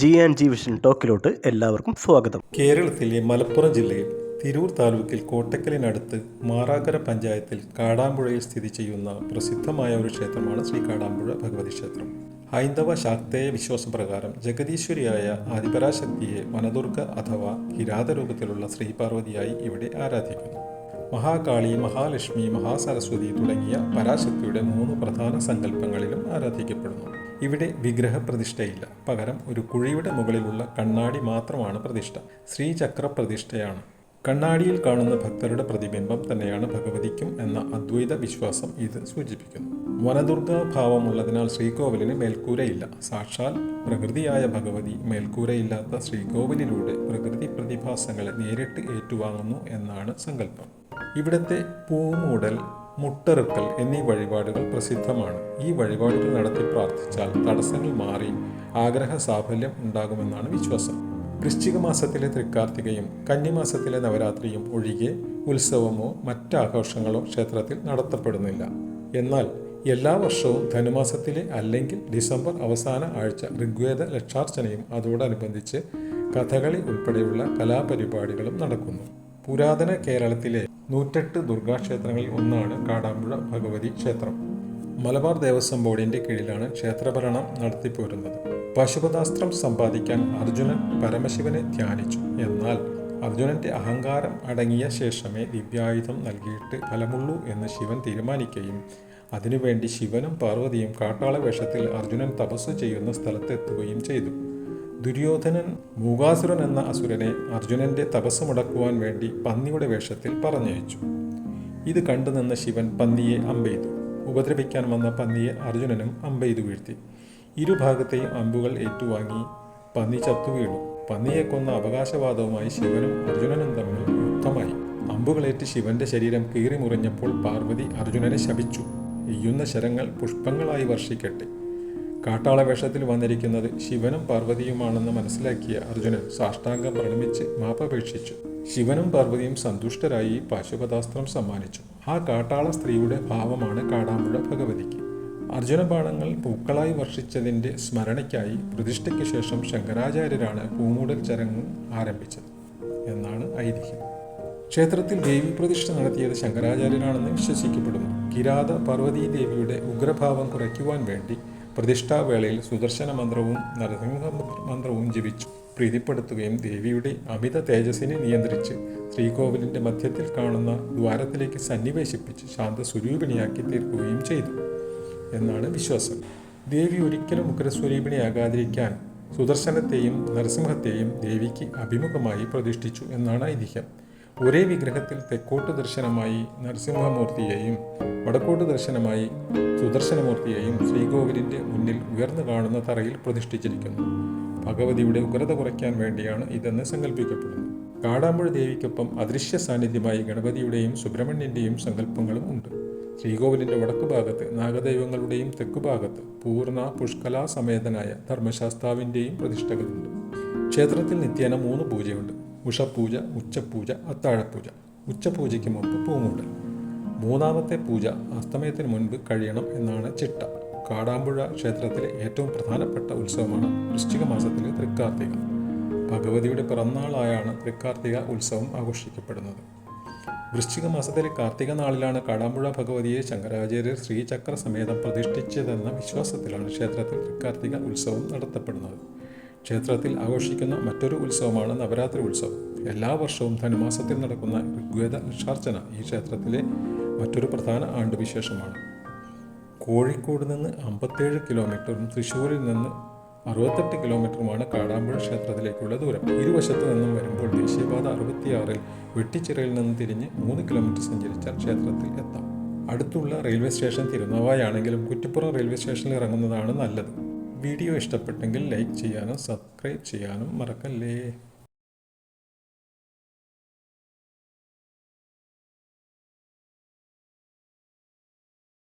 G&G vision ടോക്കിലോട്ട് എല്ലാവർക്കും സ്വാഗതം. കേരളത്തിലെ മലപ്പുറം ജില്ലയിൽ തിരൂർ താലൂക്കിൽ കോട്ടക്കലിനടുത്ത് മാറാക്കര പഞ്ചായത്തിൽ കാടാമ്പുഴയിൽ സ്ഥിതി ചെയ്യുന്ന പ്രസിദ്ധമായ ഒരു ക്ഷേത്രമാണ് ശ്രീ കാടാമ്പുഴ ഭഗവതി ക്ഷേത്രം. ഹൈന്ദവ ശാക്തേയ വിശ്വാസപ്രകാരം ജഗദീശ്വരിയായ ആദിപരാശക്തിയെ വനദുർഗ അഥവാ കിരാതരൂപത്തിലുള്ള ശ്രീപാർവതിയായി ഇവിടെ ആരാധിക്കുന്നു. മഹാകാളി, മഹാലക്ഷ്മി, മഹാസരസ്വതി തുടങ്ങിയ പരാശക്തിയുടെ 3 പ്രധാന സങ്കല്പങ്ങളിലും ആരാധിക്കപ്പെടുന്നു. ഇവിടെ വിഗ്രഹപ്രതിഷ്ഠയില്ല, പകരം ഒരു കുഴിയുടെ മുകളിലുള്ള കണ്ണാടി മാത്രമാണ് പ്രതിഷ്ഠ. ശ്രീചക്ര പ്രതിഷ്ഠയാണ്. കണ്ണാടിയിൽ കാണുന്ന ഭക്തരുടെ പ്രതിബിംബം തന്നെയാണ് ഭഗവതിക്കും എന്ന അദ്വൈത വിശ്വാസം ഇത് സൂചിപ്പിക്കുന്നു. വനദുർഗാഭാവമുള്ളതിനാൽ ശ്രീകോവിലിന് മേൽക്കൂരയില്ല. സാക്ഷാൽ പ്രകൃതിയായ ഭഗവതി മേൽക്കൂരയില്ലാത്ത ശ്രീകോവിലിലൂടെ പ്രകൃതി പ്രതിഭാസങ്ങളെ നേരിട്ട് ഏറ്റുവാങ്ങുന്നു എന്നാണ് സങ്കല്പം. ഇവിടത്തെ പൂമൂടൽ, മുട്ടറുക്കൽ എന്നീ വഴിപാടുകൾ പ്രസിദ്ധമാണ്. ഈ വഴിപാടുകൾ നടത്തി പ്രാർത്ഥിച്ചാൽ തടസ്സങ്ങൾ മാറി ആഗ്രഹ സാഫല്യം ഉണ്ടാകുമെന്നാണ് വിശ്വാസം. വൃശ്ചിക മാസത്തിലെ തൃക്കാർത്തികയും കന്നിമാസത്തിലെ നവരാത്രിയും ഒഴികെ ഉത്സവമോ മറ്റാഘോഷങ്ങളോ ക്ഷേത്രത്തിൽ നടത്തപ്പെടുന്നില്ല. എന്നാൽ എല്ലാ വർഷവും ധനുമാസത്തിലെ അല്ലെങ്കിൽ ഡിസംബർ അവസാന ആഴ്ച ഋഗ്വേദ ലക്ഷാർച്ചനയും അതോടനുബന്ധിച്ച് കഥകളി ഉൾപ്പെടെയുള്ള കലാപരിപാടികളും നടക്കുന്നു. പുരാതന കേരളത്തിലെ 108 ദുർഗാക്ഷേത്രങ്ങളിൽ ഒന്നാണ് കാടാമ്പുഴ ഭഗവതി ക്ഷേത്രം. മലബാർ ദേവസ്വം ബോർഡിന്റെ കീഴിലാണ് ക്ഷേത്രഭരണം നടത്തിപ്പോരുന്നത്. പശുപതാസ്ത്രം സമ്പാദിക്കാൻ അർജുനൻ പരമശിവനെ ധ്യാനിച്ചു. എന്നാൽ അർജുനന്റെ അഹങ്കാരം അടങ്ങിയ ശേഷമേ ദിവ്യായുധം നൽകിയിട്ട് ഫലമുള്ളൂ എന്ന് ശിവൻ തീരുമാനിക്കുകയും അതിനുവേണ്ടി ശിവനും പാർവതിയും കാട്ടാള വേഷത്തിൽ അർജുനൻ തപസ് ചെയ്യുന്ന സ്ഥലത്തെത്തുകയും ചെയ്തു. ദുര്യോധനൻ മൂകാസുരൻ എന്ന അസുരനെ അർജുനന്റെ തപസ് മുടക്കുവാൻ വേണ്ടി പന്നിയുടെ വേഷത്തിൽ പറഞ്ഞയച്ചു. ഇത് കണ്ടുനിന്ന ശിവൻ പന്നിയെ അമ്പെയ്തു. ഉപദ്രവിക്കാൻ വന്ന പന്നിയെ അർജുനനും അമ്പെയ്തു വീഴ്ത്തി. ഇരുഭാഗത്തെയും അമ്പുകൾ ഏറ്റുവാങ്ങി പന്നി ചത്തുവീണു. പന്നിയെ കൊന്ന അവകാശവാദവുമായി ശിവനും അർജുനനും തമ്മിൽ യുദ്ധമായി. അമ്പുകളേറ്റ് ശിവന്റെ ശരീരം കീറി മുറിഞ്ഞപ്പോൾ പാർവതി അർജുനനെ ശപിച്ചു. എയ്യുന്ന ശരങ്ങൾ പുഷ്പങ്ങളായി വർഷിക്കട്ടെ. കാട്ടാള വേഷത്തിൽ വന്നിരിക്കുന്നത് ശിവനും പാർവതിയുമാണെന്ന് മനസ്സിലാക്കിയ അർജുനൻ സാഷ്ടാംഗം പ്രണമിച്ച് മാപ്പപേക്ഷിച്ചു. ശിവനും പാർവതിയും സന്തുഷ്ടരായി പാശുപതാസ്ത്രം സമ്മാനിച്ചു. ആ കാട്ടാള സ്ത്രീയുടെ ഭാവമാണ് കാടാമ്പുഴ ഭഗവതിക്ക്. അർജുന ബാണങ്ങൾ പൂക്കളായി വർഷിച്ചതിൻ്റെ സ്മരണയ്ക്കായി പ്രതിഷ്ഠയ്ക്ക് ശേഷം ശങ്കരാചാര്യരാണ് പൂമൂടൽ ചടങ്ങ് ആരംഭിച്ചത് എന്നാണ് ഐതിഹ്യം. ക്ഷേത്രത്തിൽ ദേവി പ്രതിഷ്ഠ നടത്തിയത് ശങ്കരാചാര്യരാണെന്ന് വിശ്വസിക്കപ്പെടുന്നു. കിരാത പാർവതീദേവിയുടെ ഉഗ്രഭാവം കുറയ്ക്കുവാൻ വേണ്ടി പ്രതിഷ്ഠാവേളയിൽ സുദർശന മന്ത്രവും നരസിംഹ മന്ത്രവും ജപിച്ചു പ്രീതിപ്പെടുത്തുകയും ദേവിയുടെ അമിത തേജസ്സിനെ നിയന്ത്രിച്ച് ശ്രീകോവിലിൻ്റെ മധ്യത്തിൽ കാണുന്ന ദ്വാരത്തിലേക്ക് സന്നിവേശിപ്പിച്ച് ശാന്തസ്വരൂപിണിയാക്കി തീർക്കുകയും ചെയ്തു എന്നാണ് വിശ്വാസം. ദേവി ഒരിക്കലും ഉഗ്രസ്വരൂപിണിയാകാതിരിക്കാൻ സുദർശനത്തെയും നരസിംഹത്തെയും ദേവിക്ക് അഭിമുഖമായി പ്രതിഷ്ഠിച്ചു എന്നാണ് ഐതിഹ്യം. ഒരേ വിഗ്രഹത്തിൽ തെക്കോട്ട് ദർശനമായി നരസിംഹമൂർത്തിയെയും വടക്കോട്ട് ദർശനമായി സുദർശനമൂർത്തിയെയും ശ്രീകോവിലിൻ്റെ മുന്നിൽ ഉയർന്നു കാണുന്ന തറയിൽ പ്രതിഷ്ഠിച്ചിരിക്കുന്നു. ഭഗവതിയുടെ ഉഗ്രത കുറയ്ക്കാൻ വേണ്ടിയാണ് ഇതെന്ന് സങ്കല്പിക്കപ്പെടുന്നു. കാടാമ്പുഴ ദേവിക്കൊപ്പം അദൃശ്യ സാന്നിധ്യമായി ഗണപതിയുടെയും സുബ്രഹ്മണ്യൻ്റെയും സങ്കല്പങ്ങളും ഉണ്ട്. ശ്രീകോവിലിൻ്റെ വടക്കുഭാഗത്ത് നാഗദൈവങ്ങളുടെയും തെക്കുഭാഗത്ത് പൂർണ്ണ പുഷ്കലാ സമേതനായ ധർമ്മശാസ്താവിൻ്റെയും പ്രതിഷ്ഠകളുണ്ട്. ക്ഷേത്രത്തിൽ നിത്യേന 3 പൂജയുണ്ട്: ഉഷപൂജ, ഉച്ചപൂജ, അത്താഴപൂജ. ഉച്ചപൂജയ്ക്ക് മുമ്പ് പൂമൂടൽ. 3ാമത്തെ പൂജ അസ്തമയത്തിന് മുൻപ് കഴിയണം എന്നാണ് ചിട്ട. കാടാമ്പുഴ ക്ഷേത്രത്തിലെ ഏറ്റവും പ്രധാനപ്പെട്ട ഉത്സവമാണ് വൃശ്ചിക മാസത്തിലെ തൃക്കാർത്തിക. ഭഗവതിയുടെ പിറന്നാളായാണ് തൃക്കാർത്തിക ഉത്സവം ആഘോഷിക്കപ്പെടുന്നത്. വൃശ്ചിക മാസത്തിലെ കാർത്തിക നാളിലാണ് കാടാമ്പുഴ ഭഗവതിയെ ശങ്കരാചാര്യർ ശ്രീചക്ര സമേതം പ്രതിഷ്ഠിച്ചതെന്ന വിശ്വാസത്തിലാണ് ക്ഷേത്രത്തിൽ തൃക്കാർത്തിക ഉത്സവം നടത്തപ്പെടുന്നത്. ക്ഷേത്രത്തിൽ ആഘോഷിക്കുന്ന മറ്റൊരു ഉത്സവമാണ് നവരാത്രി ഉത്സവം. എല്ലാ വർഷവും ധനുമാസത്തിൽ നടക്കുന്ന ഋഗ്വേദ ലക്ഷാർച്ചന ഈ ക്ഷേത്രത്തിലെ മറ്റൊരു പ്രധാന ആണ്ടുവിശേഷമാണ്. കോഴിക്കോട് നിന്ന് 57 കിലോമീറ്ററും തൃശ്ശൂരിൽ നിന്ന് 68 കിലോമീറ്ററുമാണ് കാടാമ്പുഴ ക്ഷേത്രത്തിലേക്കുള്ള ദൂരം. ഇരുവശത്തു നിന്നും വരുമ്പോൾ ദേശീയപാത 66-ൽ വെട്ടിച്ചിറയിൽ നിന്ന് തിരിഞ്ഞ് 3 കിലോമീറ്റർ സഞ്ചരിച്ചാൽ ക്ഷേത്രത്തിൽ എത്താം. അടുത്തുള്ള റെയിൽവേ സ്റ്റേഷൻ തിരുനാവായാണെങ്കിലും കുറ്റിപ്പുറം റെയിൽവേ സ്റ്റേഷനിൽ ഇറങ്ങുന്നതാണ് നല്ലത്. വീഡിയോ ഇഷ്ടപ്പെട്ടെങ്കിൽ ലൈക്ക് ചെയ്യാനും സബ്സ്ക്രൈബ് ചെയ്യാനും മറക്കല്ലേ.